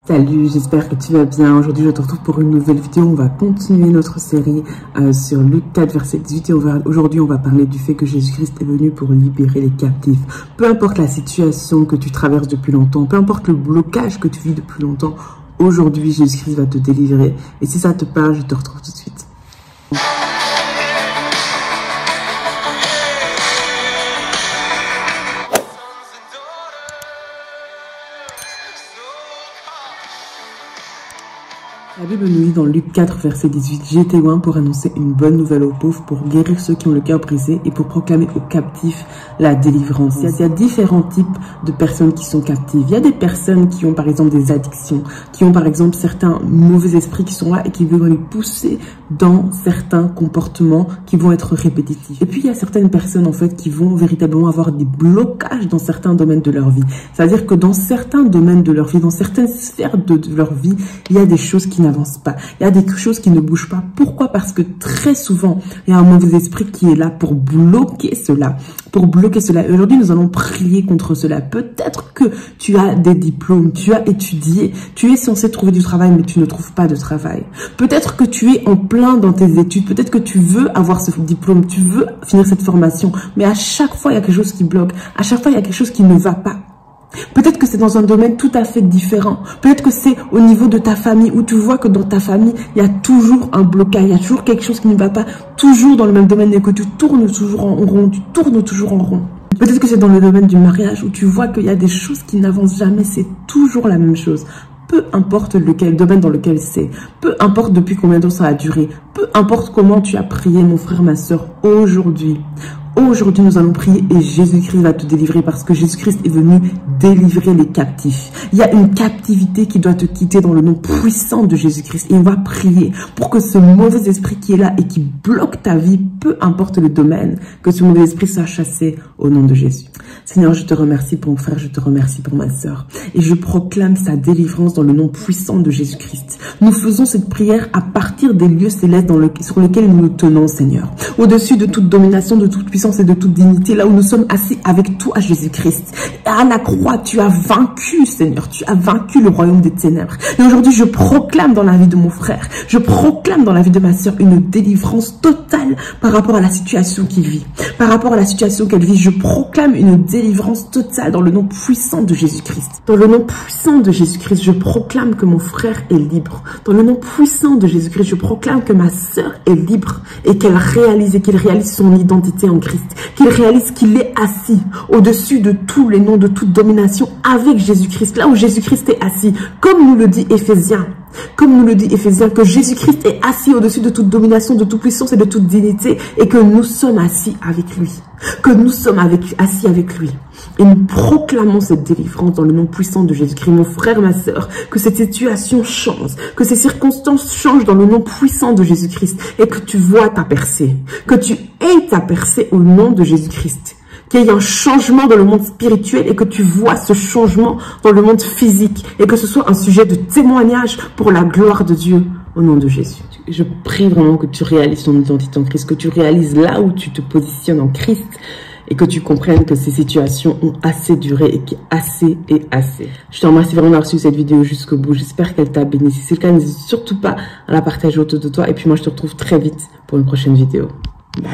Salut, j'espère que tu vas bien. Aujourd'hui, je te retrouve pour une nouvelle vidéo. On va continuer notre série sur Luc 4, verset 18. Et aujourd'hui, on va parler du fait que Jésus-Christ est venu pour libérer les captifs. Peu importe la situation que tu traverses depuis longtemps, peu importe le blocage que tu vis depuis longtemps, aujourd'hui, Jésus-Christ va te délivrer. Et si ça te parle, je te retrouve tout de suite. La Bible nous dit dans Luc 4, verset 18, « J'ai été loin pour annoncer une bonne nouvelle aux pauvres, pour guérir ceux qui ont le cœur brisé et pour proclamer aux captifs la délivrance. » Il y a différents types de personnes qui sont captives. Il y a des personnes qui ont par exemple des addictions, qui ont par exemple certains mauvais esprits qui sont là et qui veulent les pousser dans certains comportements qui vont être répétitifs. Et puis il y a certaines personnes en fait qui vont véritablement avoir des blocages dans certains domaines de leur vie. C'est-à-dire que dans certains domaines de leur vie, dans certaines sphères de leur vie, il y a des choses qui n'avancent pas. Il y a des choses qui ne bougent pas. Pourquoi? Parce que très souvent, il y a un mauvais esprit qui est là pour bloquer cela. Pour bloquer cela. Aujourd'hui, nous allons prier contre cela. Peut-être que tu as des diplômes, tu as étudié, tu es censé trouver du travail, mais tu ne trouves pas de travail. Peut-être que tu es en plein dans tes études. Peut-être que tu veux avoir ce diplôme, tu veux finir cette formation, mais à chaque fois, il y a quelque chose qui bloque. À chaque fois, il y a quelque chose qui ne va pas. Peut-être que c'est dans un domaine tout à fait différent. Peut-être que c'est au niveau de ta famille où tu vois que dans ta famille, il y a toujours un blocage, il y a toujours quelque chose qui ne va pas, toujours dans le même domaine et que tu tournes toujours en rond, tu tournes toujours en rond. Peut-être que c'est dans le domaine du mariage où tu vois qu'il y a des choses qui n'avancent jamais, c'est toujours la même chose. Peu importe lequel domaine dans lequel c'est, peu importe depuis combien de temps ça a duré, peu importe comment tu as prié, mon frère, ma soeur, aujourd'hui, nous allons prier et Jésus-Christ va te délivrer parce que Jésus-Christ est venu délivrer les captifs. Il y a une captivité qui doit te quitter dans le nom puissant de Jésus-Christ. Et on va prier pour que ce mauvais esprit qui est là et qui bloque ta vie, peu importe le domaine, que ce mauvais esprit soit chassé au nom de Jésus. Seigneur, je te remercie pour mon frère, je te remercie pour ma sœur. Et je proclame sa délivrance dans le nom puissant de Jésus-Christ. Nous faisons cette prière à partir des lieux célestes sur lesquels nous nous tenons, Seigneur. Au-dessus de toute domination, de toute puissance et de toute dignité, là où nous sommes assis avec toi, Jésus-Christ. À la croix, tu as vaincu, Seigneur, tu as vaincu le royaume des ténèbres. Et aujourd'hui, je proclame dans la vie de mon frère, je proclame dans la vie de ma sœur une délivrance totale par rapport à la situation qu'il vit. Par rapport à la situation qu'elle vit, je proclame une délivrance totale dans le nom puissant de Jésus-Christ. Dans le nom puissant de Jésus-Christ, je proclame que mon frère est libre. Dans le nom puissant de Jésus-Christ, je proclame que ma sœur est libre et qu'il réalise son identité en Christ. Qu'il réalise qu'il est assis au-dessus de tous les noms, de toute domination avec Jésus-Christ, là où Jésus-Christ est assis, comme nous le dit Éphésiens. Comme nous le dit Éphésiens, que Jésus-Christ est assis au-dessus de toute domination, de toute puissance et de toute dignité, et que nous sommes assis avec lui. Que nous sommes assis avec lui. Et nous proclamons cette délivrance dans le nom puissant de Jésus-Christ. Mon frère, ma sœur, que cette situation change, que ces circonstances changent dans le nom puissant de Jésus-Christ, et que tu vois ta percée, que tu aies ta percée au nom de Jésus-Christ. Qu'il y ait un changement dans le monde spirituel et que tu vois ce changement dans le monde physique et que ce soit un sujet de témoignage pour la gloire de Dieu au nom de Jésus. Je prie vraiment que tu réalises ton identité en Christ, que tu réalises là où tu te positionnes en Christ et que tu comprennes que ces situations ont assez duré et qu'assez est assez. Je te remercie vraiment d'avoir suivi cette vidéo jusqu'au bout. J'espère qu'elle t'a béni. Si c'est le cas, n'hésite surtout pas à la partager autour de toi et puis moi je te retrouve très vite pour une prochaine vidéo. Bye.